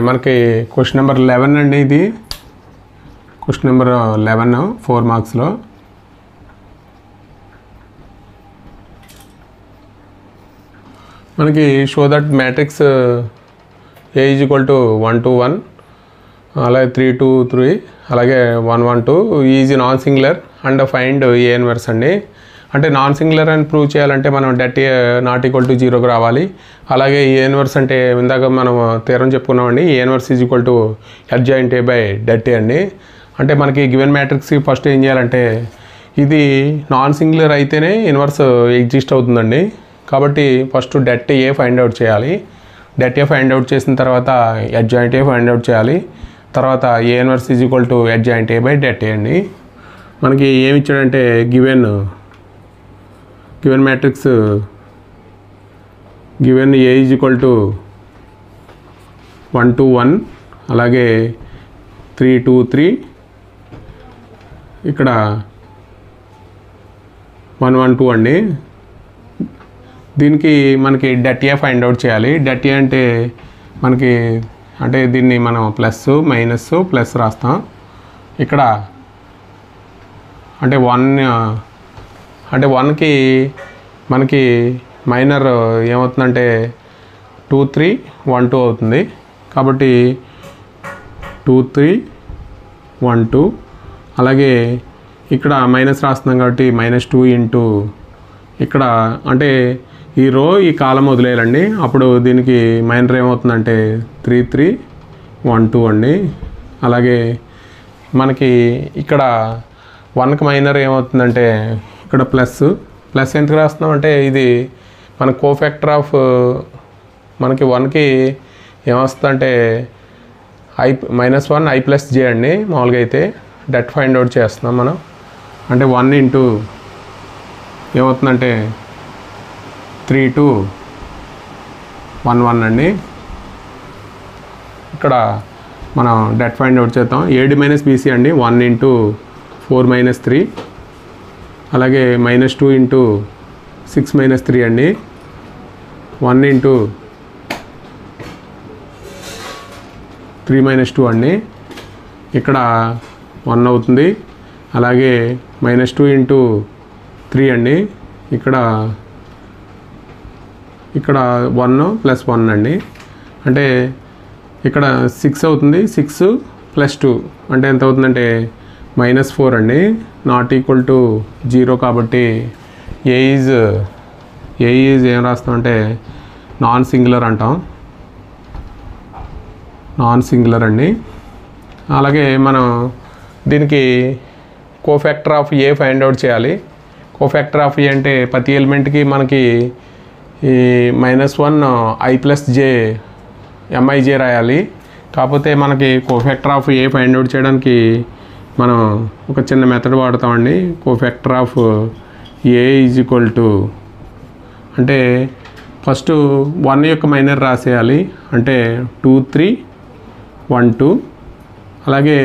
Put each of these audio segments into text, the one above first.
మనకి question number 11 అండి. ఇది క్వశ్చన్ నెంబర్ 11 4 మార్క్స్లో. మనకి show that matrix A = 1 to 1 అలాగే 3 to 3 అలాగే 1 1 2 is non singular and find A inverse అండి. అంటే నాన్ సింగులర్ అని ప్రూవ్ చేయాలంటే మనం డెట్ A ≠ 0కి రావాలి. అలాగే A ఇన్వర్స్ అంటే ఇందాక మనం థీరం చెప్పుకున్నామండి. A inverse = adjoint A by det A అండి. అంటే మనకి గివెన్ మ్యాట్రిక్స్కి ఫస్ట్ ఏం చేయాలంటే ఇది నాన్ సింగులర్ అయితేనే ఇన్వర్స్ ఎగ్జిస్ట్ అవుతుందండి. కాబట్టి first debt A find out చేయాలి. డెట్ A ఫైండ్ అవుట్ చేసిన తర్వాత adjoint A ఫైండ్ అవుట్ చేయాలి. తర్వాత A inverse = adjoint A by det A అండి. మనకి ఏమి ఇచ్చాడంటే given matrix given A = 1 to 1 అలాగే 3 to 3 ఇక్కడ 1 1 2 అండి. దీనికి మనకి డెట్ A ఫైండ్ అవుట్ చేయాలి. డెట్ A అంటే మనకి అంటే దీన్ని మనం ప్లస్ మైనస్ ప్లస్ రాస్తాం. ఇక్కడ అంటే 1కి మనకి మైనర్ ఏమవుతుందంటే 2 3 1 2 అవుతుంది. కాబట్టి 2 3 1 2 అలాగే ఇక్కడ మైనస్ రాస్తున్నాం కాబట్టి -2 ఇంటూ ఇక్కడ అంటే ఈ రో ఈ కాలం వదిలేయాలండి. అప్పుడు దీనికి మైనర్ ఏమవుతుందంటే 3 3 1 2 అండి. అలాగే మనకి ఇక్కడ 1కి మైనర్ ఏమవుతుందంటే ఇక్కడ ప్లస్ ఎందుకు రాస్తున్నాం అంటే ఇది మన కోఫాక్టర్ ఆఫ్ మనకి 1కి ఏమొస్తుందంటే -1 I + J అండి. మామూలుగా అయితే డెట్ ఫైండ్ అవుట్ చేస్తున్నాం మనం. అంటే 1 ఇంటూ ఏమవుతుందంటే 3 to 1 1 అండి. ఇక్కడ మనం డెట్ ఫైండ్ అవుట్ చేద్దాం. AD - BC అండి. 1 ఇంటూ 4 - 3 అలాగే -2 ఇంటూ 6 - 3 అండి. 1 ఇంటూ 3 - 2 అండి. ఇక్కడ 1 అవుతుంది. అలాగే -2 ఇంటూ 3 అండి. ఇక్కడ 1 + 1 అండి. అంటే ఇక్కడ 6 అవుతుంది. 6 + 2 అంటే ఎంత అవుతుందంటే -4 అండి. ≠ 0 కాబట్టి A ఈజ్ ఏం రాస్తామంటే నాన్ సింగులర్ అంటాం. నాన్ సింగులర్ అండి. అలాగే మనం దీనికి cofactor of A find out చేయాలి. కోఫాక్టర్ ఆఫ్ A అంటే ప్రతి ఎలిమెంట్కి మనకి ఈ -1 I + J Mij రాయాలి. కాకపోతే మనకి cofactor of A find out చేయడానికి మనం ఒక చిన్న మెథడ్ వాడతామండి. కోఫాక్టర్ ఆఫ్ A = అంటే ఫస్ట్ 1 యొక్క మైనర్ రాసేయాలి. అంటే 2 3 1 2 అలాగే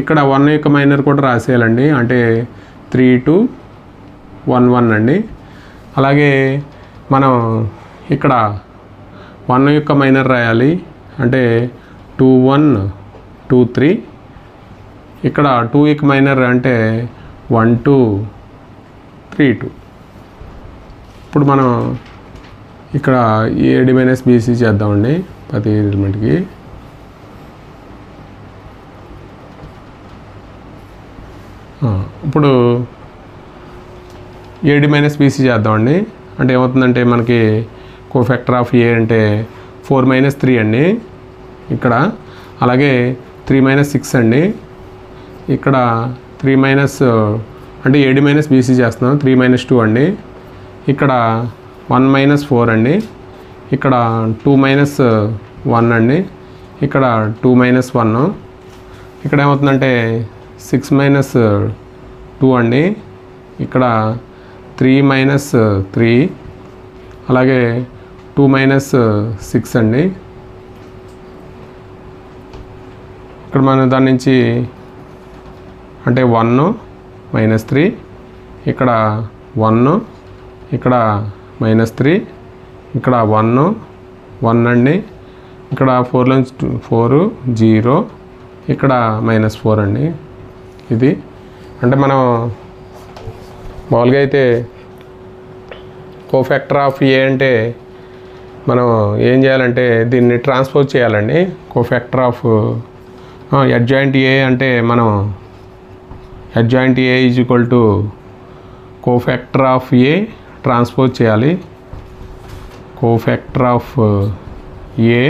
ఇక్కడ 1 యొక్క మైనర్ కూడా రాసేయాలండి. అంటే 3 2 1 1 అండి. అలాగే మనం ఇక్కడ 1 యొక్క మైనర్ రాయాలి. అంటే 2 1 2 3 ఇక్కడ 2 యొక్క మైనర్ అంటే 1 2 3 2. ఇప్పుడు మనం ఇక్కడ AD - BC చేద్దామండి ప్రతి ఎలిమెంట్కి. ఇప్పుడు AD - BC చేద్దామండి. అంటే ఏమవుతుందంటే మనకి కోఫాక్టర్ ఆఫ్ A అంటే 4 - 3 అండి ఇక్కడ. అలాగే 3 - 6 అండి. ఇక్కడ 3 అంటే AD - BC చేస్తున్నాం. 3 - 2 అండి. ఇక్కడ 1 - 4 అండి. ఇక్కడ 2 - 1 అండి. ఇక్కడ 2 - 1. ఇక్కడ ఏమవుతుందంటే 6 - 2 అండి. ఇక్కడ 3 - 3 అలాగే 2 - 6 అండి. ఇక్కడ మనం దాని నుంచి అంటే 1 - 3 ఇక్కడ 1 ఇక్కడ -3 ఇక్కడ 1 1 అండి. ఇక్కడ 4 0 ఇక్కడ -4 అండి. ఇది అంటే మనం మామూలుగా అయితే కోఫాక్టర్ ఆఫ్ ఏ అంటే మనం ఏం చేయాలంటే దీన్ని ట్రాన్స్పోజ్ చేయాలండి. కోఫాక్టర్ ఆఫ్ అడ్జాయింట్ ఏ అంటే మనం adjoint A is equal to cofactor of A transpose చేయాలి. కోఫాక్టర్ ఆఫ్ ఏ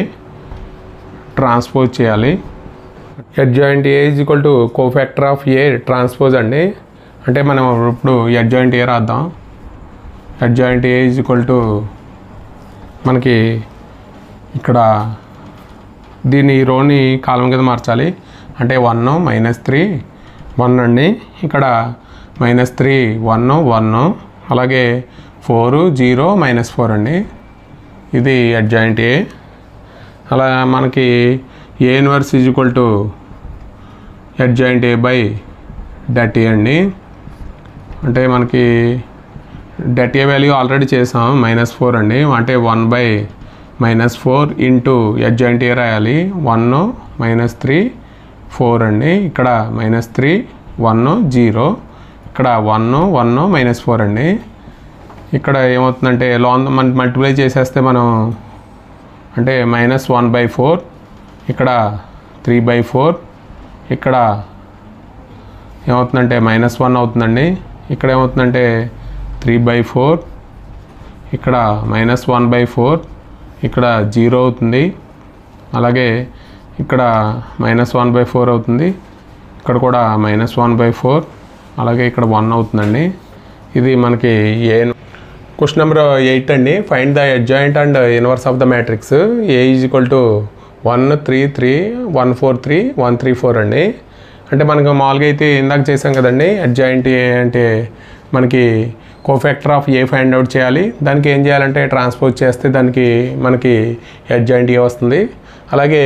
ట్రాన్స్పోజ్ చేయాలి. Adjoint A is equal to cofactor of A transpose అండి. అంటే మనం ఇప్పుడు అడ్జాయింట్ ఏ రాద్దాం. Adjoint A is equal to మనకి ఇక్కడ దీన్ని ఈ రోని కాలం కింద మార్చాలి. అంటే 1 -3 1 అండి. ఇక్కడ -3 1 1 అలాగే 4 0 -4 అండి. ఇది అడ్జాయింట్ ఏ. అలా మనకి A inverse is equal to adjoint A by det A అండి. అంటే మనకి డట్ ఏ వాల్యూ ఆల్రెడీ చేసాం -4 అండి. అంటే 1/-4 ఇంటూ అడ్జాయింట్ ఏ రాయాలి. 1 -3 4 అండి. ఇక్కడ -3 1 0 ఇక్కడ 1 1 -4 అండి. ఇక్కడ ఏమవుతుందంటే లాంగ్ మల్టిప్లై చేసేస్తే మనం అంటే -1/4 ఇక్కడ 3/4 ఇక్కడ ఏమవుతుందంటే -1 అవుతుందండి. ఇక్కడ ఏమవుతుందంటే 3/4 ఇక్కడ -1/4 ఇక్కడ 0 అవుతుంది. అలాగే ఇక్కడ -1/4 అవుతుంది. ఇక్కడ కూడా -1/4 అలాగే ఇక్కడ 1 అవుతుందండి. ఇది మనకి ఏ. క్వశ్చన్ నెంబర్ 8 అండి. Find the adjoint and inverse of the matrix A is equal to 1 3 3 1 4 3 1 3 4 అండి. అంటే మనకు మామూలుగా అయితే ఇందాక చేసాం కదండి. అడ్జాయింట్ ఏ అంటే మనకి cofactor of A find out చేయాలి. దానికి ఏం చేయాలంటే ట్రాన్స్పోజ్ చేస్తే దానికి మనకి అడ్జాయింట్ ఏ వస్తుంది. అలాగే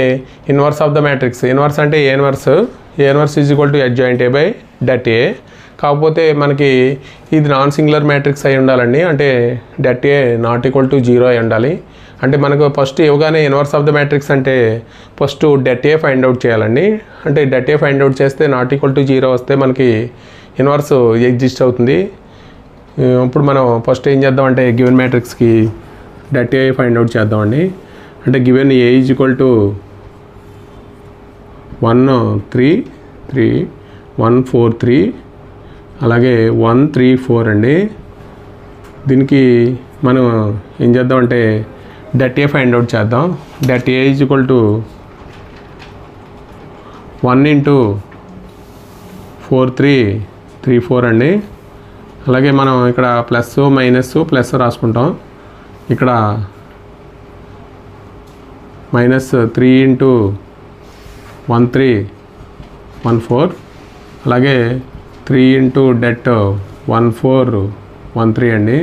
inverse of the matrix inverse అంటే A inverse is equal to adjoint A by det A. కాకపోతే మనకి ఇది నాన్ సింగులర్ మ్యాట్రిక్స్ అయి ఉండాలండి. అంటే det A not equal to 0 అయి ఉండాలి. అంటే మనకు ఫస్ట్ ఇవ్వగానే ఇన్వర్స్ ఆఫ్ ద మ్యాట్రిక్స్ అంటే first det A find out చేయాలండి. అంటే డట్ ఏ ఫైండ్ అవుట్ చేస్తే నాట్ ఈక్వల్ టు 0 వస్తే మనకి ఇన్వర్స్ ఎగ్జిస్ట్ అవుతుంది. ఇప్పుడు మనం ఫస్ట్ ఏం చేద్దామంటే గివెన్ మ్యాట్రిక్స్కి డట్ ఏ ఫైండ్ అవుట్ చేద్దామండి. అంటే given A is equal to 1 3 3 1 4 3 అలాగే 1 3 4 అండి. దీనికి మనం ఏం చేద్దామంటే డట్ ఏ ఫైండ్ అవుట్ చేద్దాం. డట్ ఏ ఈజ్ ఈక్వల్ టు 1 ఇంటూ 4 3 3 4 అండి. అలాగే మనం ఇక్కడ ప్లస్ మైనస్ రాసుకుంటాం. ఇక్కడ -3 ఇంటూ 1 3 1 4 అలాగే 3 ఇంటూ డట్ 1 4 1 3 అండి.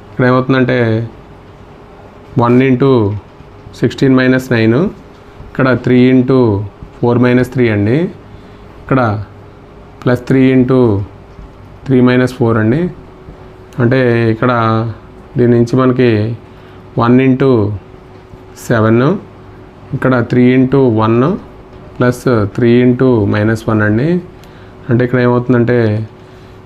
ఇక్కడ ఏమవుతుందంటే 1 ఇంటూ 16 - 9 ఇక్కడ 3 ఇంటూ 4 - 3 అండి. ఇక్కడ +3 ఇంటూ 3 - 4 అండి. అంటే ఇక్కడ దీని నుంచి మనకి 1 ఇంటూ 7 ఇక్కడ 3 ఇంటూ 1 ప్లస్ 3 ఇంటూ -1 అండి. అంటే ఇక్కడ ఏమవుతుందంటే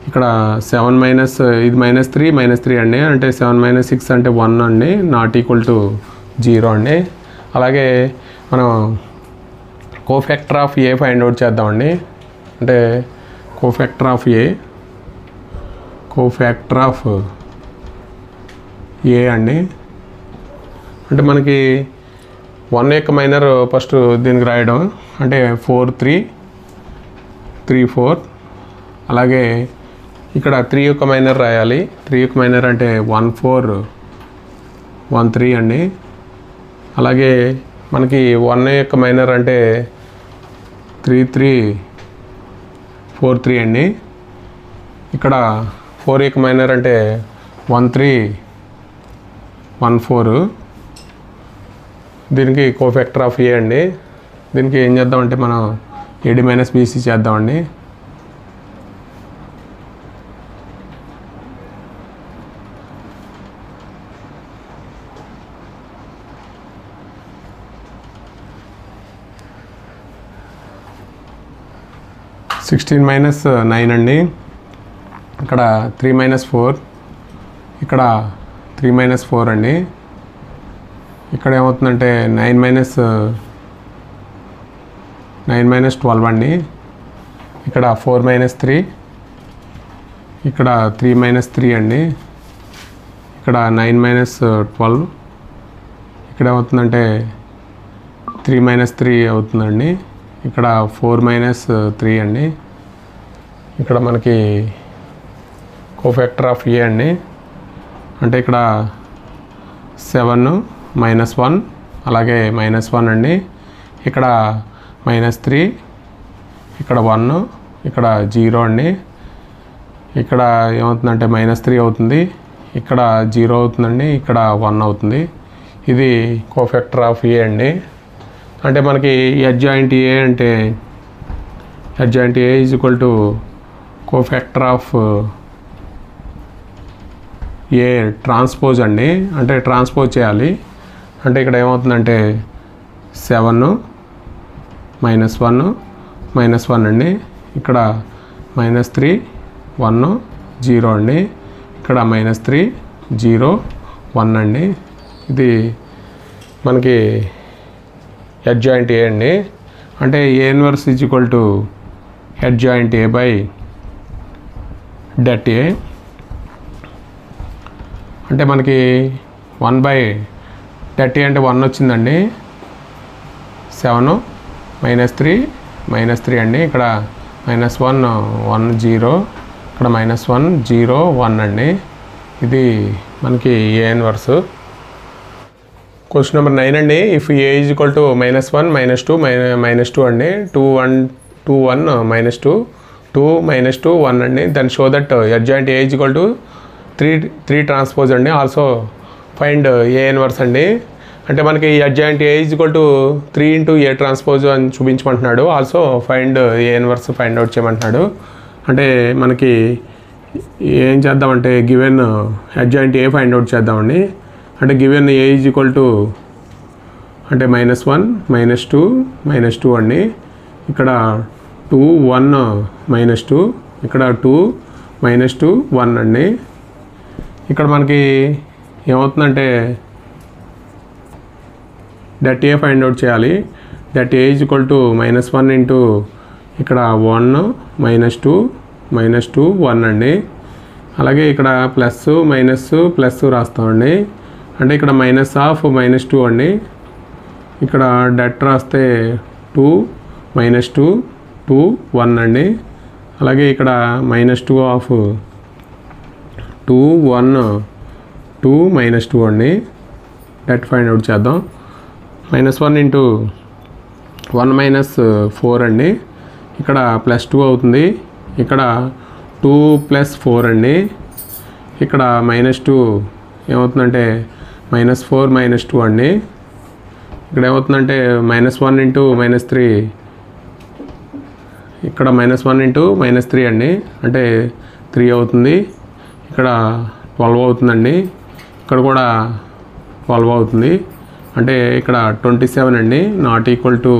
ఇక్కడ 7 మైనస్ ఇది -3 అండి. అంటే 7 - 6 అంటే 1 అండి. నాట్ ఈక్వల్ టు 0 అండి. అలాగే మనం cofactor of A find out చేద్దామండి. అంటే కోఫాక్టర్ ఆఫ్ ఏ అండి. అంటే మనకి 1 యొక్క మైనర్ ఫస్ట్ దీనికి రాయడం. అంటే 4 3 3 4 అలాగే ఇక్కడ 3 యొక్క మైనర్ రాయాలి. 3 యొక్క మైనర్ అంటే 1 4 1 3 అండి. అలాగే మనకి 1 యొక్క మైనర్ అంటే 3 3 4 3 అండి. ఇక్కడ 4 యొక్క మైనర్ అంటే 1 3 1 4. దీనికి కోఫాక్టర్ ఆఫ్ ఏ అండి. దీనికి ఏం చేద్దామంటే మనం AD - BC చేద్దామండి. 16 మైనస్ 9 అండి. ఇక్కడ 3 మైనస్ 4, ఇక్కడ 3 మైనస్ 4 అండి. ఇక్కడ ఏమవుతుందంటే 9 మైనస్ 12 అండి. ఇక్కడ 4 మైనస్ 3, ఇక్కడ 3 మైనస్ 3 అండి. ఇక్కడ 9 మైనస్ 12, ఇక్కడ ఏమవుతుందంటే 3 మైనస్ 3 అవుతుందండి. ఇక్కడ 4 మైనస్ 3 అండి. ఇక్కడ మనకి కోఫాక్టర్ ఆఫ్ ఏ అండి. అంటే ఇక్కడ 7 మైనస్ 1 అలాగే -1 అండి. ఇక్కడ -3, ఇక్కడ 1, ఇక్కడ 0 అండి. ఇక్కడ ఏమవుతుందంటే -3 అవుతుంది, ఇక్కడ 0 అవుతుందండి, ఇక్కడ 1 అవుతుంది. ఇది కోఫాక్టర్ ఆఫ్ ఏ అండి. అంటే మనకి అడ్జాయింట్ ఏ అంటే adjoint A is equal to cofactor of A transpose అండి. అంటే ట్రాన్స్పోజ్ చేయాలి. అంటే ఇక్కడ ఏమవుతుందంటే 7 -1 అండి. ఇక్కడ -3 1 0 అండి. ఇక్కడ -3 0 1 అండి. ఇది మనకి అడ్జాయింట్ ఏ అండి. అంటే A inverse is equal to adjoint A by det ఏ. అంటే మనకి 1/det అంటే 1 వచ్చిందండి. 7 -3 అండి. ఇక్కడ -1 1 0, ఇక్కడ -1 0 1 అండి. ఇది మనకి ఏ ఇన్వర్స్. క్వశ్చన్ నెంబర్ 9 అండి. If A is equal to -1 -2 -2 అండి, 2 1 2 1 -2 2 -2 1 అండి. Then show that adjoint A is equal to 3 transpose అండి. ఆల్సో ఫైండ్ ఏ ఇన్వర్స్ అండి. అంటే మనకి adjoint A is equal to 3 × A transpose అని చూపించమంటున్నాడు. Also find A inverse find out చేయమంటున్నాడు. అంటే మనకి ఏం చేద్దామంటే given adjoint A find out చేద్దామండి. అంటే given A is equal to అంటే -1 -2 అండి. ఇక్కడ 2 1 -2, ఇక్కడ 2 -2 1 అండి. ఇక్కడ మనకి ఏమవుతుందంటే డెట్ ఏ ఫైండ్ అవుట్ చేయాలి. Det A is equal to -1 into ఇక్కడ 1 -2 1 అండి. అలాగే ఇక్కడ ప్లస్ మైనస్ ప్లస్ రాస్తామండి. అంటే ఇక్కడ -2 అండి. ఇక్కడ డెట్ రాస్తే 2 -2 2 1 అండి. అలాగే ఇక్కడ -2 ఆఫ్ 2 1 2 -2 అండి. డెట్ ఫైండ్ అవుట్ చేద్దాం. -1 ఇంటూ 1 -4 అండి. ఇక్కడ +2 అవుతుంది. ఇక్కడ 2 + 4 అండి. ఇక్కడ -2 ఏమవుతుందంటే -4 -2 అండి. ఇక్కడ ఏమవుతుందంటే -1 ఇంటూ -3, ఇక్కడ -1 ఇంటూ -3 అండి. అంటే 3 అవుతుంది. ఇక్కడ 12 అవుతుందండి. ఇక్కడ కూడా 12 అవుతుంది. అంటే ఇక్కడ 27 అండి, నాట్ ఈక్వల్ టు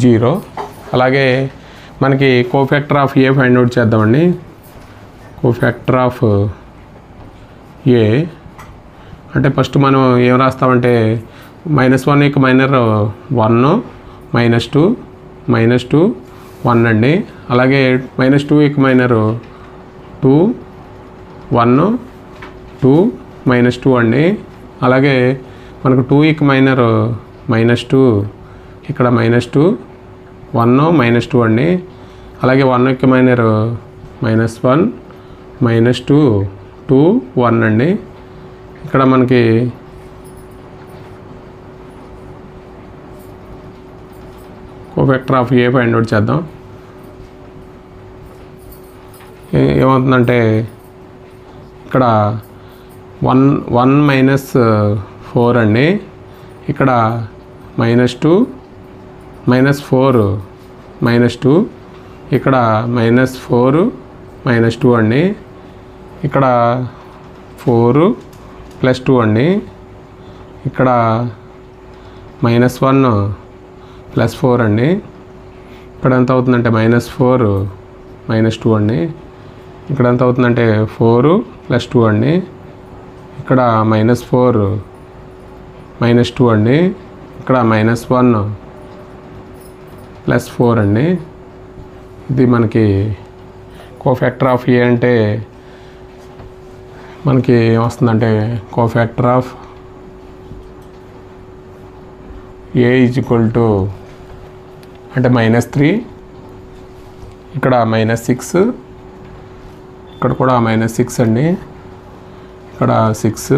0. అలాగే మనకి cofactor of A find out చేద్దామండి. కోఫాక్టర్ ఆఫ్ ఏ అంటే ఫస్ట్ మనం ఏం రాస్తామంటే -1 ఇక మైనర్ 1 -2 1 అండి. అలాగే -2 ఇక మైనర్ 2 1 2 -2 అండి. అలాగే మనకు 2 ఇక మైనర్ -2, ఇక్కడ -2 1 -2 అండి. అలాగే 1 ఇక మైనర్ -1 -2 2 1 అండి. ఇక్కడ మనకి cofactor of A find out చేద్దాం. ఏమవుతుందంటే ఇక్కడ 1 -4 అండి. ఇక్కడ -2 -4 -2, ఇక్కడ -4 -2 అండి. ఇక్కడ 4 + 2 అండి. ఇక్కడ -1 + 4 అండి. ఇక్కడ ఎంత అవుతుందంటే -4 -2 అండి. ఇక్కడ ఎంత అవుతుందంటే 4 + 2 అండి. ఇక్కడ -4 -2 అండి. ఇక్కడ -1 + 4 అండి. ఇది మనకి కోఫాక్టర్ ఆఫ్ ఏ అంటే మనకి ఏమొస్తుందంటే cofactor of A is equal to అంటే -3, ఇక్కడ -6, ఇక్కడ కూడా -6 అండి. ఇక్కడ 6,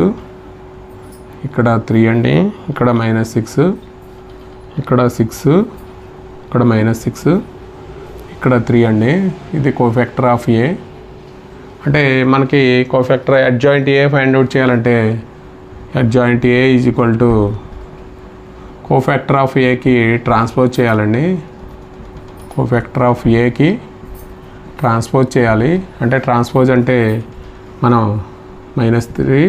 ఇక్కడ 3 అండి. ఇక్కడ -6, ఇక్కడ 6, ఇక్కడ -6, ఇక్కడ 3 అండి. ఇది కోఫాక్టర్ ఆఫ్ ఏ. అంటే మనకి cofactor adjoint A find out చేయాలంటే adjoint A is equal to cofactor of ఏకి ట్రాన్స్పోజ్ చేయాలండి. కోఫాక్టర్ ఆఫ్ ఏకి ట్రాన్స్పోజ్ చేయాలి. అంటే ట్రాన్స్పోజ్ అంటే మనం -3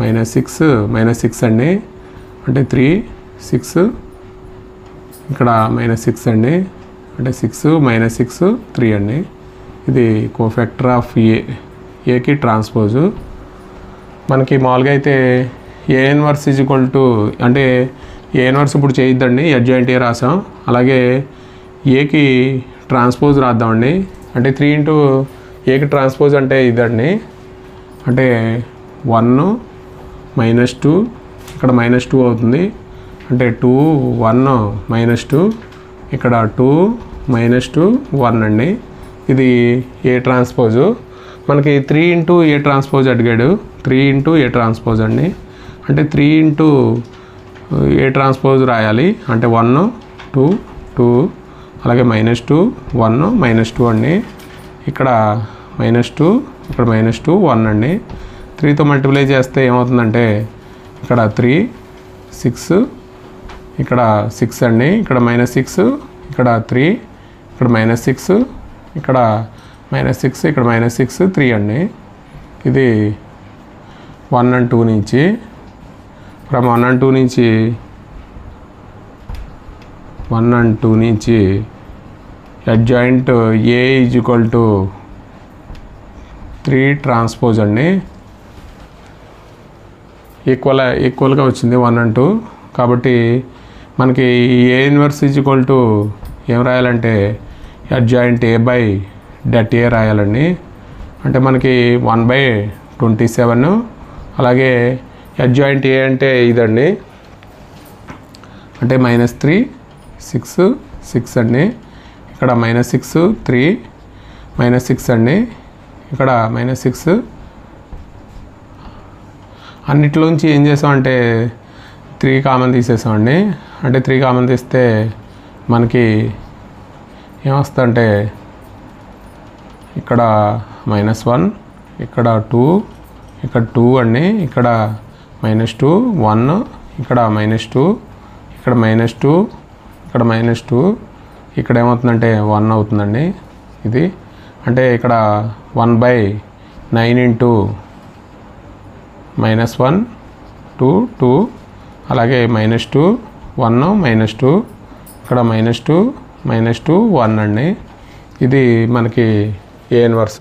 -6 అండి. అంటే 3 6, ఇక్కడ -6 అండి. అంటే 6 -6 3 అండి. ఇది కోఫాక్టర్ ఆఫ్ ఏకి ట్రాన్స్పోజు. మనకి మామూలుగా అయితే ఏ ఇన్వర్స్ ఈజ్ ఈక్వల్ టు అంటే ఏ ఇన్వర్స్ ఇప్పుడు చేయొద్దండి, అడ్జాయింట్ ఏ రాసాం. అలాగే ఏకి ట్రాన్స్పోజ్ రాద్దామండి. అంటే 3 ఇంటూ ఏకి ట్రాన్స్పోజ్ అంటే ఇదండి. అంటే 1 -2, ఇక్కడ -2 అవుతుంది. అంటే 2 1 -2, ఇక్కడ 2 -2 1 అండి. ఇది ఏ ట్రాన్స్పోజు. మనకి 3 ఇంటూ ఏ ట్రాన్స్పోజ్ అడిగాడు. 3 ఇంటూ ఏ ట్రాన్స్పోజ్ అండి. అంటే 3 ఇంటూ ఏ ట్రాన్స్పోజ్ రాయాలి. అంటే 1 2 2, అలాగే -2 1 -2 అండి. ఇక్కడ -2, ఇక్కడ -2 1 అండి. 3తో మల్టిప్లై చేస్తే ఏమవుతుందంటే ఇక్కడ 3 6, ఇక్కడ 6 అండి. ఇక్కడ -6, ఇక్కడ 3, ఇక్కడ -6, ఇక్కడ -6, ఇక్కడ -6 3 అండి. ఇది 1 and 2 నుంచి ఫ్రమ్ 1 and 2 నుంచి 1 and 2 నుంచి adjoint A is equal to 3 transpose అండి. ఈక్వల్గా వచ్చింది 1 and 2. కాబట్టి మనకి A inverse is equal to ఏం రాయాలంటే adjoint A by det A రాయాలండి. అంటే మనకి 1/27. అలాగే అడ్జాయింట్ ఏ అంటే ఇదండి. అంటే -3 6 6 అండి. ఇక్కడ -6 3 -6 అండి. ఇక్కడ -6. అన్నిట్లోంచి ఏం చేసామంటే 3 కామన్ తీసేసామండి. అంటే 3 కామన్ తీస్తే మనకి ఏమొస్తుందంటే ఇక్కడ -1, ఇక్కడ 2, ఇక్కడ 2 అండి. ఇక్కడ -2 1, ఇక్కడ -2, ఇక్కడ -2, ఇక్కడ -2, ఇక్కడ ఏమవుతుందంటే 1 అవుతుందండి. ఇది అంటే ఇక్కడ 1/9 ఇంటూ -1 2 2, అలాగే -2 1 -2, ఇక్కడ -2 -2 1 అండి. ఇది మనకి ఏ ఇన్వర్స్.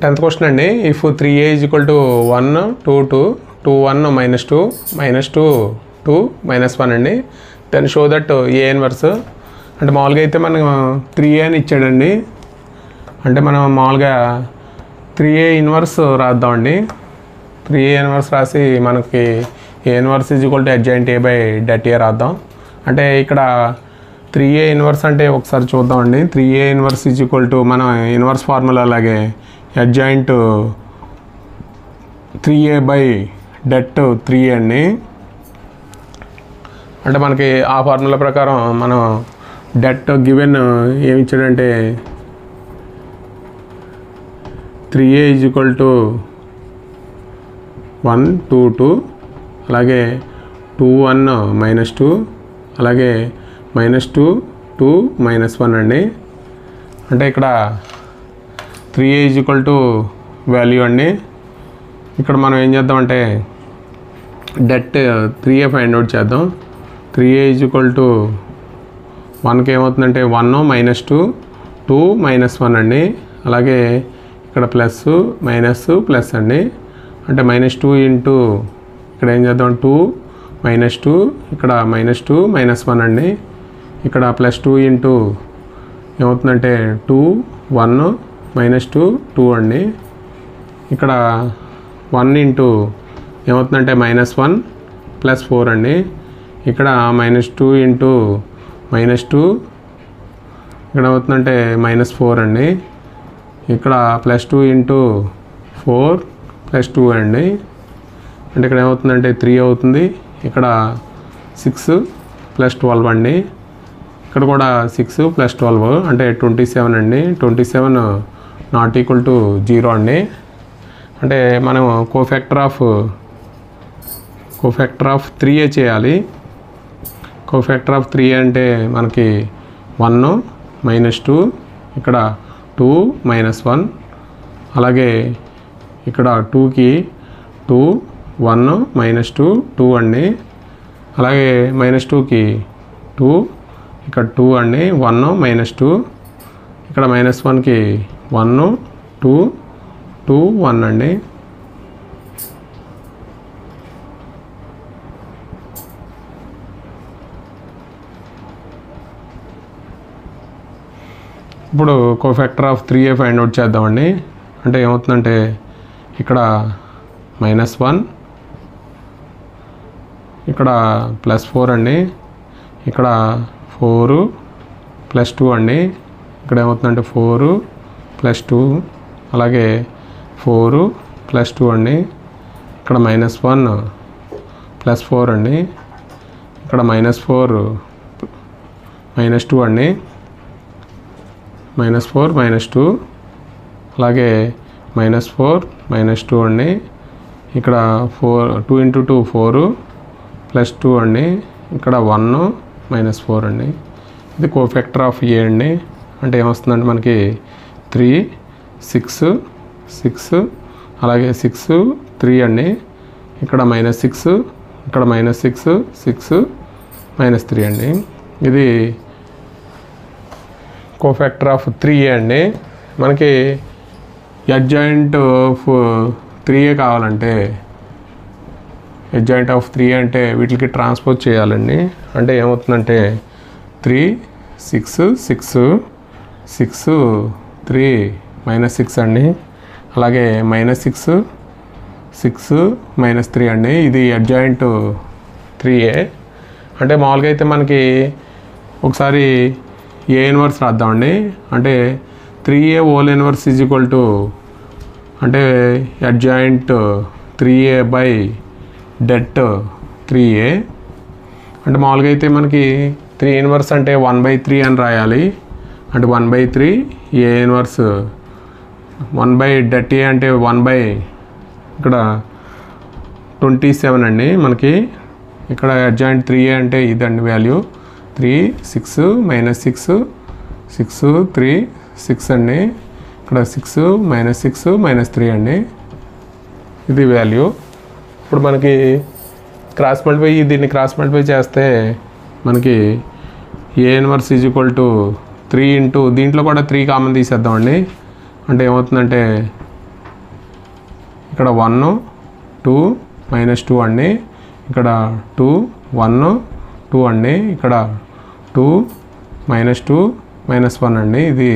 10th క్వశ్చన్ అండి. If 3a is equal to 1 2 2 2 1 -2 -2 2 -1 అండి. Then show that A inverse. అంటే మామూలుగా అయితే మనం 3a అని ఇచ్చాడండి. అంటే మనం మామూలుగా 3a ఇన్వర్స్ రాద్దామండి. 3a ఇన్వర్స్ రాసి మనకి A inverse is equal to adjoint A by det ఏ రాద్దాం. అంటే ఇక్కడ 3a ఇన్వర్స్ అంటే ఒకసారి చూద్దామండి. 3a inverse is equal to మనం ఇన్వర్స్ ఫార్ములా అలాగే adjoint 3a by det 3a అండి. అంటే మనకి ఆ ఫార్ములా ప్రకారం మనం డెట్ గివెన్ ఏమి ఇచ్చాడంటే 3a ఈజ్ ఈక్వల్ టు 1 2 2, అలాగే 2 1 -2, అలాగే -2 2 -1 అండి. అంటే ఇక్కడ 3a is equal to value అండి. ఇక్కడ మనం ఏం చేద్దామంటే డెట్ 3a ఫైండ్ అవుట్ చేద్దాం. 3a ఈజ్ ఈక్వల్ టు 1కి ఏమవుతుందంటే 1 -2 2 -1 అండి. అలాగే ఇక్కడ ప్లస్ మైనస్ ప్లస్ అండి, అంటే -2 ఇంటూ ఇక్కడ ఏం చేద్దాం 2 -2 ఇక్కడ -2 -1 అండి, ఇక్కడ +2 ఇంటూ ఏమవుతుందంటే 2 1 -2 2 అండి, ఇక్కడ 1 ఇంటూ ఏమవుతుందంటే -1 +4 అండి, ఇక్కడ -2 ఇంటూ -2 ఇక్కడ అవుతుందంటే -4 అండి, ఇక్కడ +2 ఇంటూ 4 +2 అండి, అంటే ఇక్కడ ఏమవుతుందంటే 3 అవుతుంది, ఇక్కడ 6 + 12 అండి, ఇక్కడ కూడా 6 + 12 అంటే 27 అండి, 27 ≠ 0 అండి. అంటే మనం కోఫాక్టర్ ఆఫ్ 3a చేయాలి. కోఫాక్టర్ ఆఫ్ 3a అంటే మనకి 1 -2 ఇక్కడ 2 -1 అలాగే ఇక్కడ 2కి 2 1 -2 2 అండి, అలాగే -2కి 2 ఇక్కడ 2 అండి 1 -2 ఇక్కడ -1కి 1 2 2 1 అండి. ఇప్పుడు cofactor of 3a find out చేద్దామండి. అంటే ఏమవుతుందంటే ఇక్కడ -1 ఇక్కడ +4 అండి, ఇక్కడ 4 + 2 అండి, ఇక్కడ ఏమవుతుందంటే 4 + 2 అలాగే 4 + 2 అండి, ఇక్కడ -1 +4 అండి, ఇక్కడ -4 -2 అండి, -4 -2 అలాగే -4 -2 అండి, ఇక్కడ 2 × 2 4 +2 అండి, ఇక్కడ 1 -4 అండి. ఇది కోఫాక్టర్ ఆఫ్ a అండి. అంటే ఏమొస్తుందంటే మనకి 3 6 6 అలాగే 6 3 అండి, ఇక్కడ -6 ఇక్కడ -6 6 -3 అండి. ఇది కోఫాక్టర్ ఆఫ్ 3a అండి. మనకి అడ్జాయింట్ ఆఫ్ 3a కావాలంటే అడ్జాయింట్ ఆఫ్ 3a అంటే వీటికి ట్రాన్స్పోజ్ చేయాలండి. అంటే ఏమవుతుందంటే 3 6 6 6 3 -6 అండి, అలాగే -6 6 -3 అండి. ఇది అడ్జాయింట్ 3a. అంటే మామూలుగా అయితే మనకి ఒకసారి A ఇన్వర్స్ రాద్దామండి. అంటే 3a హోల్ ఇన్వర్స్ = అంటే adjoint 3a by det 3a. అంటే మామూలుగా అయితే మనకి 3 ఇన్వర్స్ అంటే 1/3 అని రాయాలి. అంటే 1/3 A ఇన్వర్స్ 1/det A అంటే 1 ఇక్కడ 27 అండి. మనకి ఇక్కడ అడ్జాయింట్ 3a అంటే ఇదండి వాల్యూ 3 6 -6 6 3 6 అండి, ఇక్కడ 6 -6 -3 అండి. ఇది వాల్యూ. ఇప్పుడు మనకి దీన్ని క్రాస్ మల్టిప్లై చేస్తే మనకి A ఇన్వర్స్ = 3 ఇంటూ దీంట్లో కూడా 3 కామన్ తీసేద్దామండి. అంటే ఏమవుతుందంటే ఇక్కడ 1 2 -2 అండి, ఇక్కడ 2 1 2 అండి, ఇక్కడ 2 -2 -1 అండి. ఇది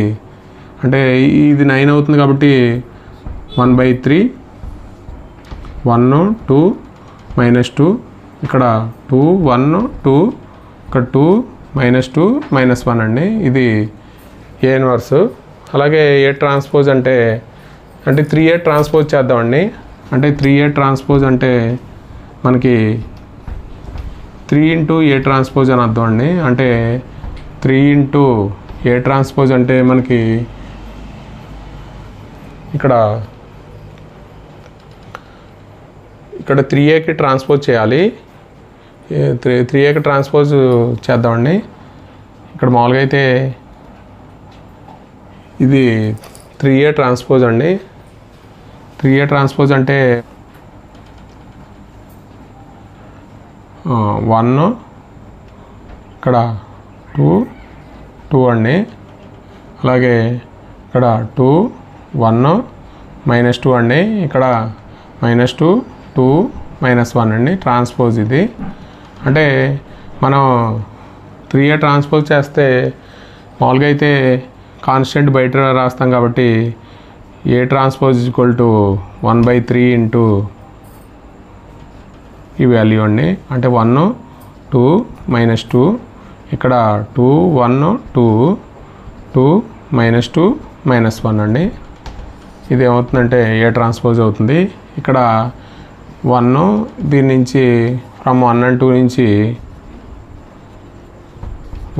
అంటే ఇది 9 అవుతుంది కాబట్టి 1/3 1 2 -2 ఇక్కడ 2 1 2 ఇక్కడ 2 -2 -1 అండి. ఇది A ఇన్వర్స్. అలాగే A ట్రాన్స్పోజ్ అంటే 3a ట్రాన్స్పోజ్ చేద్దామండి. అంటే 3a ట్రాన్స్పోజ్ అంటే మనకి 3 × A ట్రాన్స్పోజ్ అని అర్థం అండి. అంటే 3 × A ట్రాన్స్పోజ్ అంటే మనకి ఇక్కడ 3aకి ట్రాన్స్పోజ్ చేయాలి. 3aకి ట్రాన్స్పోజ్ చేద్దామండి. ఇక్కడ మామూలుగా అయితే ఇది 3a ట్రాన్స్పోజ్ అండి. 3a ట్రాన్స్పోజ్ అంటే 1 ఇక్కడ 2 2 అండి, అలాగే ఇక్కడ 2 1 -2 అండి, ఇక్కడ -2 2 -1 అండి ట్రాన్స్పోజ్ ఇది. అంటే మనం 3A ట్రాన్స్పోజ్ చేస్తే మామూలుగా అయితే కాన్స్టెంట్ బయట రాస్తాం కాబట్టి A ట్రాన్స్పోజ్ = 1/3 ఇంటూ ఈ వాల్యూ అండి. అంటే 1 2 -2, ఇక్కడ 2 1 2 2 -2 -1 అండి. ఇది ఏమవుతుందంటే A ట్రాన్స్పోజ్ అవుతుంది. ఇక్కడ 1 దీని నుంచి ఫ్రమ్ 1 and 2 నుంచి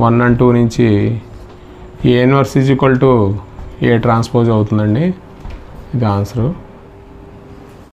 1 and 2 నుంచి A ఇన్వర్స్ = A ట్రాన్స్పోజ్ అవుతుందండి. ఇది ఆన్సరు.